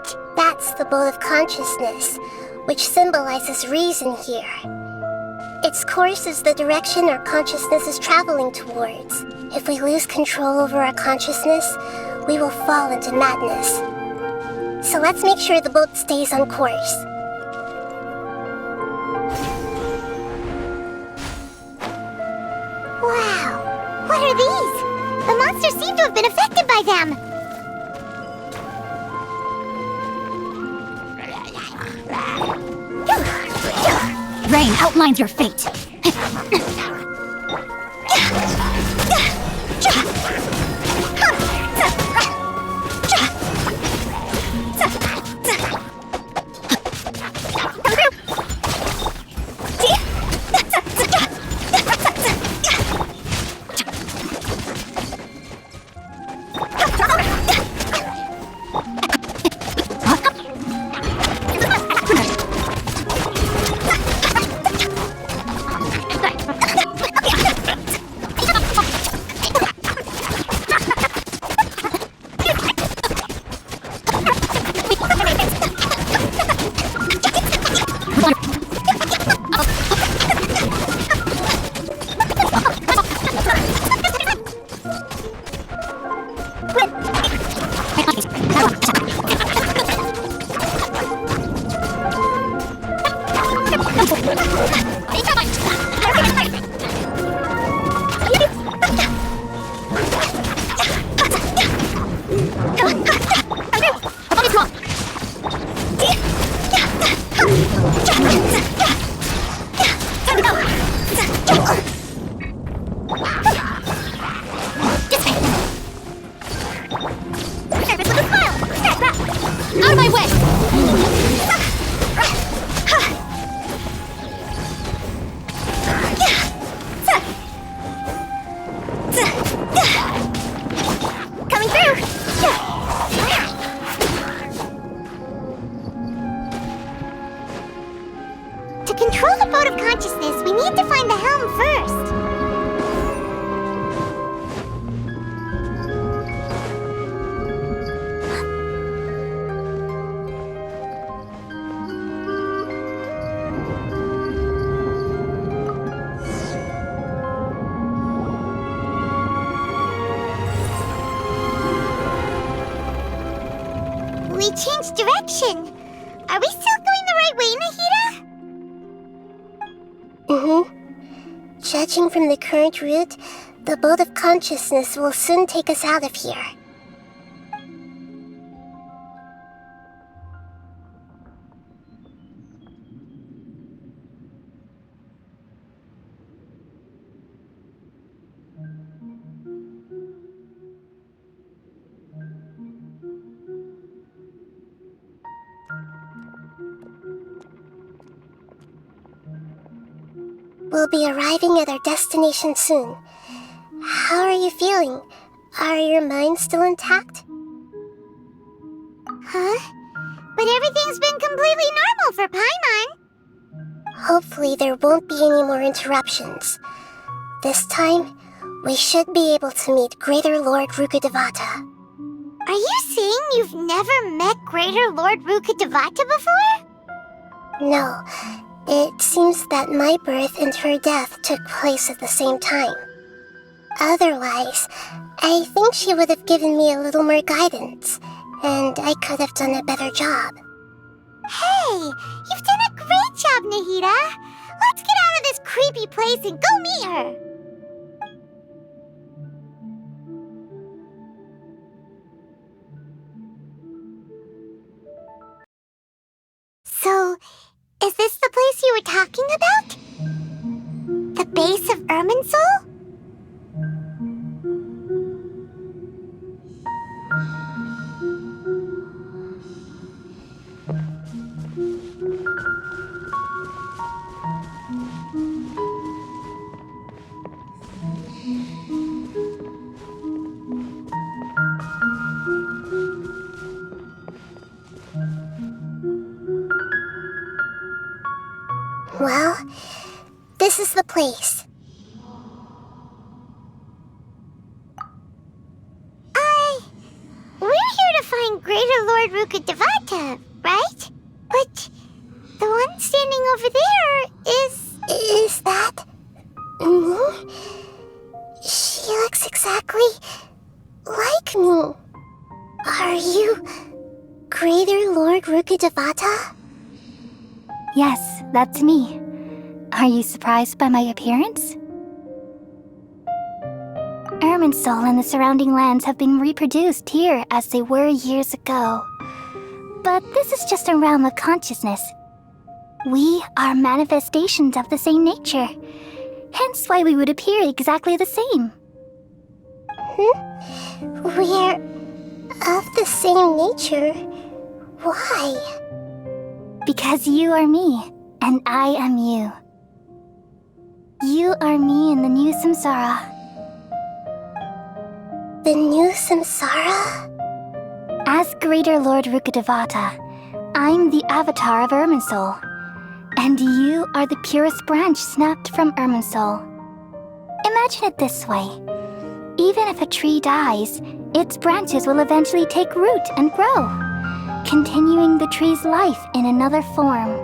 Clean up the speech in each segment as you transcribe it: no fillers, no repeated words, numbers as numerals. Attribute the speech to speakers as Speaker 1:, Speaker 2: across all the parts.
Speaker 1: What? That's the boat of consciousness, which symbolizes reason here. Its course is the direction our consciousness is traveling towards. If we lose control over our consciousness, we will fall into madness. So let's make sure the boat stays on course.
Speaker 2: Wow! What are these? The monsters seem to have been affected by them!
Speaker 3: Rain outlines your fate. Out of my way!
Speaker 2: Coming through! To control the boat of consciousness, we need to find the helm first. We changed direction. Are we still going the right way, Nahida?
Speaker 1: Judging from the current route, the boat of consciousness will soon take us out of here. We'll be arriving at our destination soon. How are you feeling? Are your minds still intact?
Speaker 2: Huh? But everything's been completely normal for Paimon.
Speaker 1: Hopefully there won't be any more interruptions. This time, we should be able to meet Greater Lord Rukkhadevata.
Speaker 2: Are you saying you've never met Greater Lord Rukkhadevata before?
Speaker 1: No, it seems that my birth and her death took place at the same time. Otherwise, I think she would have given me a little more guidance, and I could have done a better job.
Speaker 2: Hey, you've done a great job, Nahida. Let's get out of this creepy place and go meet her. So, is this the place you were talking about? The base of Irminsul?
Speaker 1: Well, this is the place.
Speaker 2: We're here to find Greater Lord Rukkhadevata, right? But the one standing over there is...
Speaker 1: Is that me? She looks exactly like me. Are you Greater Lord Rukkhadevata?
Speaker 3: Yes, that's me. Are you surprised by my appearance? Irminsul and the surrounding lands have been reproduced here as they were years ago. But this is just a realm of consciousness. We are manifestations of the same nature, hence why we would appear exactly the same.
Speaker 1: We're of the same nature. Why?
Speaker 3: Because you are me, and I am you. You are me in the new samsara.
Speaker 1: The new samsara?
Speaker 3: As Greater Lord Rukkhadevata, I'm the avatar of Irminsul, and you are the purest branch snapped from Irminsul. Imagine it this way. Even if a tree dies, its branches will eventually take root and grow, continuing the tree's life in another form.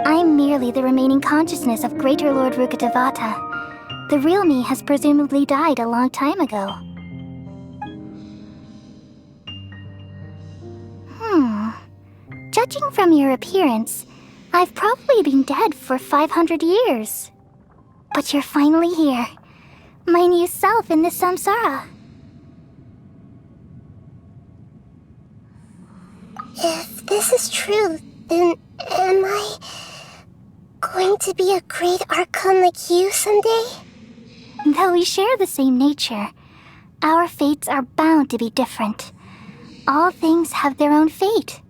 Speaker 3: I'm merely the remaining consciousness of Greater Lord Rukkhadevata. The real me has presumably died a long time ago. Judging from your appearance, I've probably been dead for 500 years. But you're finally here, my new self in the samsara.
Speaker 1: If this is true, then am I going to be a great archon like you someday?
Speaker 3: Though we share the same nature, our fates are bound to be different. All things have their own fate.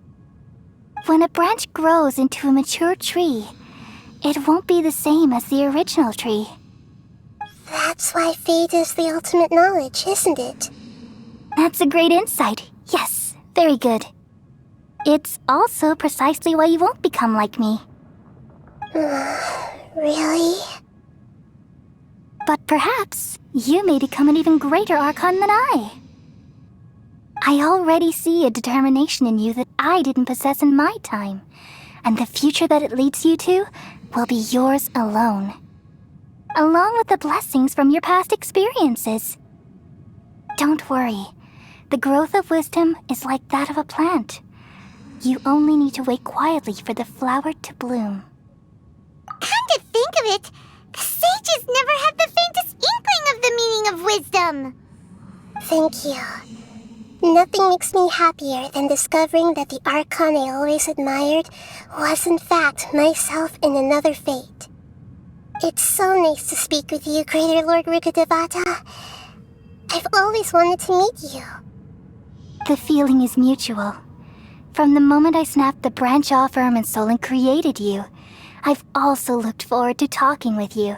Speaker 3: When a branch grows into a mature tree, it won't be the same as the original tree.
Speaker 1: That's why fate is the ultimate knowledge, isn't it?
Speaker 3: That's a great insight. Yes, very good. It's also precisely why you won't become like me.
Speaker 1: Really?
Speaker 3: But perhaps you may become an even greater archon than I. I already see a determination in you that I didn't possess in my time, and the future that it leads you to will be yours alone, along with the blessings from your past experiences. Don't worry, the growth of wisdom is like that of a plant. You only need to wait quietly for the flower to bloom.
Speaker 2: Come to think of it, the sages never had the faintest inkling of the meaning of wisdom.
Speaker 1: Thank you. Nothing makes me happier than discovering that the archon I always admired was in fact myself in another fate. It's so nice to speak with you, Greater Lord Rukkhadevata. I've always wanted to meet you.
Speaker 3: The feeling is mutual. From the moment I snapped the branch off Irminsul and created you, I've also looked forward to talking with you.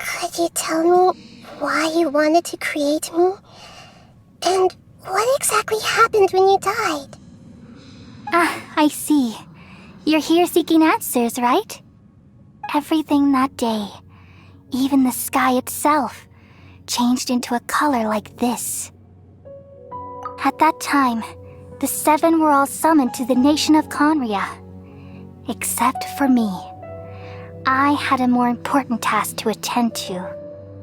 Speaker 1: Could you tell me why you wanted to create me? And what exactly happened when you died?
Speaker 3: I see. You're here seeking answers, right? Everything that day, even the sky itself, changed into a color like this. At that time, the seven were all summoned to the nation of Conria. Except for me. I had a more important task to attend to.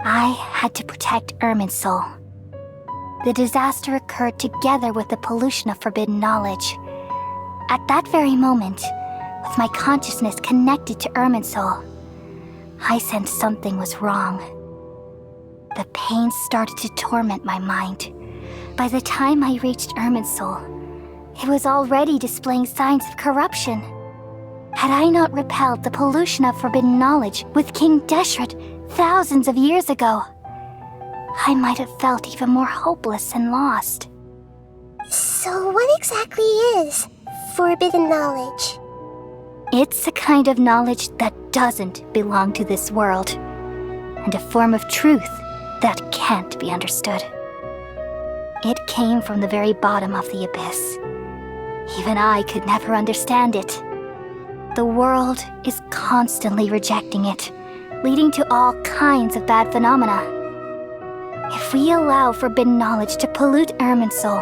Speaker 3: I had to protect Irminsul. The disaster occurred together with the pollution of forbidden knowledge. At that very moment, with my consciousness connected to Irminsul, I sensed something was wrong. The pain started to torment my mind. By the time I reached Irminsul, it was already displaying signs of corruption. Had I not repelled the pollution of forbidden knowledge with King Deshret thousands of years ago, I might have felt even more hopeless and lost.
Speaker 1: So what exactly is forbidden knowledge?
Speaker 3: It's a kind of knowledge that doesn't belong to this world, and a form of truth that can't be understood. It came from the very bottom of the abyss. Even I could never understand it. The world is constantly rejecting it, leading to all kinds of bad phenomena. If we allow forbidden knowledge to pollute Irminsul,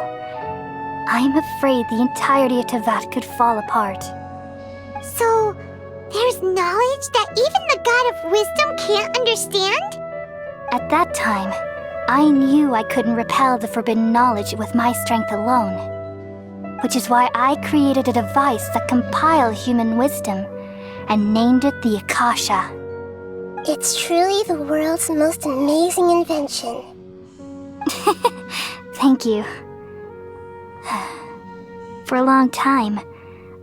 Speaker 3: I'm afraid the entirety of Tevat could fall apart.
Speaker 2: So, there's knowledge that even the God of Wisdom can't understand?
Speaker 3: At that time, I knew I couldn't repel the forbidden knowledge with my strength alone. Which is why I created a device that compiled human wisdom and named it the Akasha.
Speaker 1: It's truly the world's most amazing invention.
Speaker 3: Thank you. For a long time,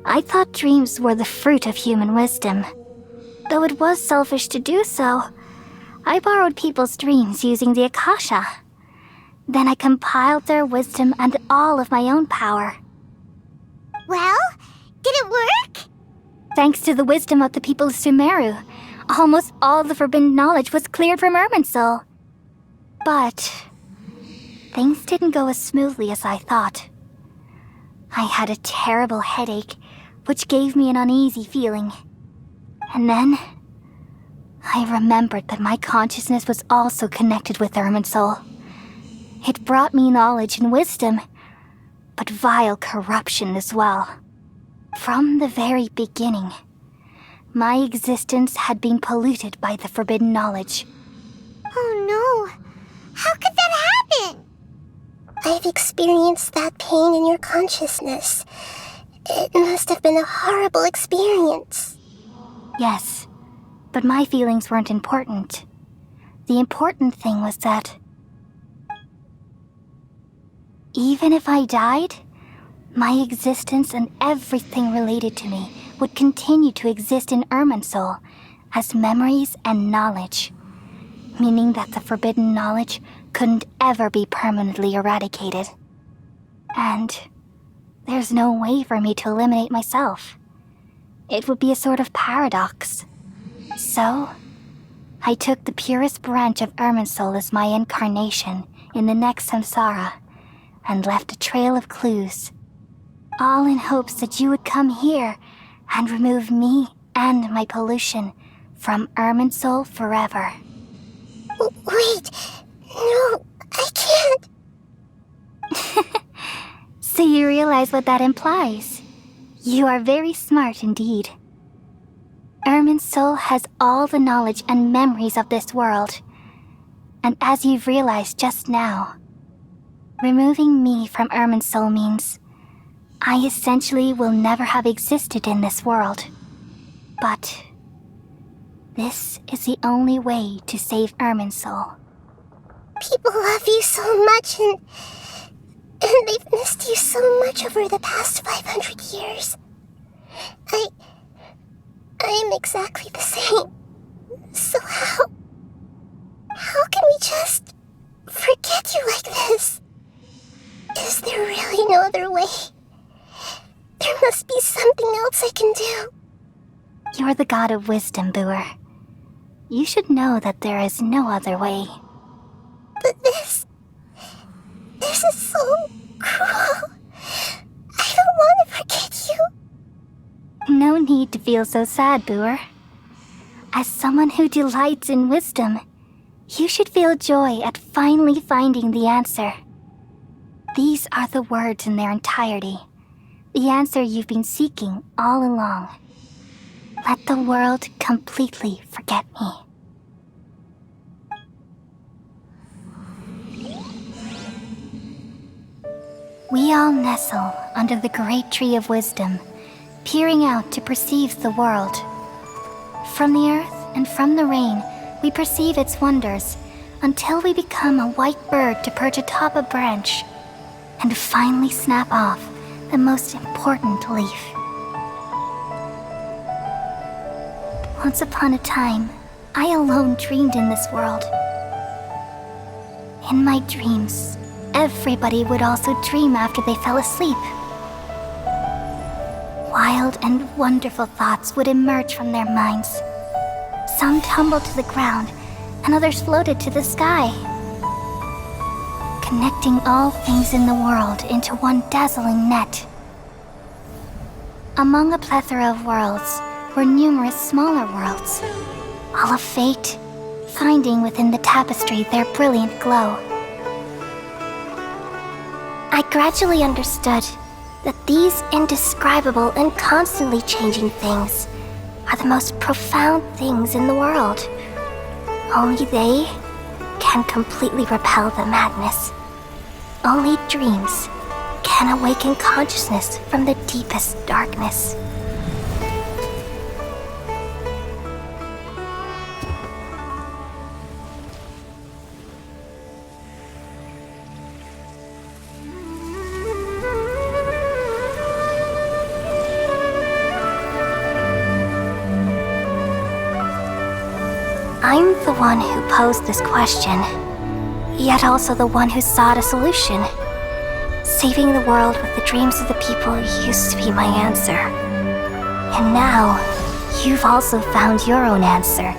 Speaker 3: I thought dreams were the fruit of human wisdom. Though it was selfish to do so, I borrowed people's dreams using the Akasha. Then I compiled their wisdom and all of my own power.
Speaker 2: Well, did it work?
Speaker 3: Thanks to the wisdom of the people of Sumeru, almost all the forbidden knowledge was cleared from Irminsul. But things didn't go as smoothly as I thought. I had a terrible headache, which gave me an uneasy feeling. And then I remembered that my consciousness was also connected with Irminsul. It brought me knowledge and wisdom, but vile corruption as well. From the very beginning, my existence had been polluted by the forbidden knowledge.
Speaker 2: Oh no! How could that happen?
Speaker 1: I've experienced that pain in your consciousness. It must have been a horrible experience.
Speaker 3: Yes, but my feelings weren't important. The important thing was that even if I died, my existence and everything related to me would continue to exist in Irminsul as memories and knowledge, meaning that the forbidden knowledge couldn't ever be permanently eradicated. And there's no way for me to eliminate myself. It would be a sort of paradox. So, I took the purest branch of Irminsul as my incarnation in the next samsara and left a trail of clues, all in hopes that you would come here and remove me and my pollution from Irminsul forever.
Speaker 1: Wait, no, I can't.
Speaker 3: So you realize what that implies. You are very smart indeed. Irminsul has all the knowledge and memories of this world. And as you've realized just now, removing me from Irminsul means I essentially will never have existed in this world. But this is the only way to save Irminsul.
Speaker 1: People love you so much and they've missed you so much over the past 500 years. I'm exactly the same. So how can we just forget you like this? Is there really no other way? There must be something else I can do.
Speaker 3: You're the god of wisdom, Booer. You should know that there is no other way.
Speaker 1: But this is so cruel. I don't want to forget you.
Speaker 3: No need to feel so sad, Booer. As someone who delights in wisdom, you should feel joy at finally finding the answer. These are the words in their entirety. The answer you've been seeking all along. Let the world completely forget me. We all nestle under the great tree of wisdom, peering out to perceive the world. From the earth and from the rain, we perceive its wonders until we become a white bird to perch atop a branch and finally snap off the most important leaf. Once upon a time, I alone dreamed in this world. In my dreams, everybody would also dream after they fell asleep. Wild and wonderful thoughts would emerge from their minds. Some tumbled to the ground, and others floated to the sky, connecting all things in the world into one dazzling net. Among a plethora of worlds were numerous smaller worlds, all of fate, finding within the tapestry their brilliant glow. I gradually understood that these indescribable and constantly changing things are the most profound things in the world. Only they can completely repel the madness. Only dreams can awaken consciousness from the deepest darkness. I'm the one who posed this question, yet also the one who sought a solution. Saving the world with the dreams of the people used to be my answer. And now, you've also found your own answer,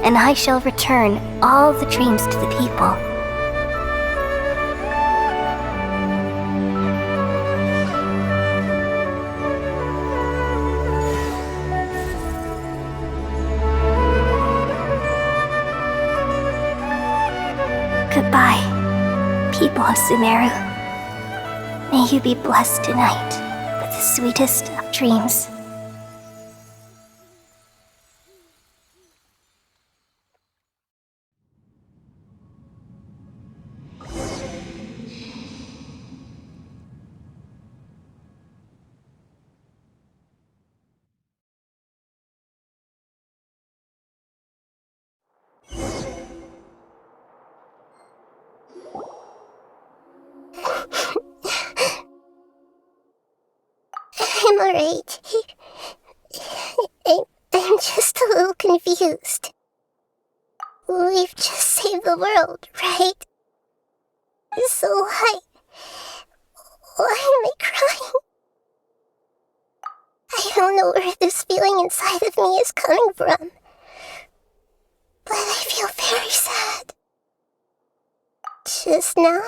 Speaker 3: and I shall return all the dreams to the people. Goodbye, people of Sumeru. May you be blessed tonight with the sweetest of dreams.
Speaker 1: I'm alright. I'm just a little confused. We've just saved the world, right? So why am I crying? I don't know where this feeling inside of me is coming from, but I feel very sad. Just now,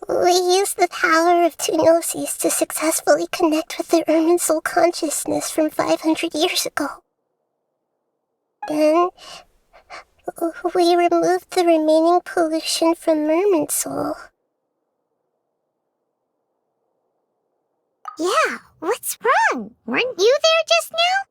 Speaker 1: we used the power of two gnosis to successfully connect with the Ermin soul consciousness from 500 years ago. Then, we removed the remaining pollution from Merman soul.
Speaker 2: Yeah, what's wrong? Weren't you there just now?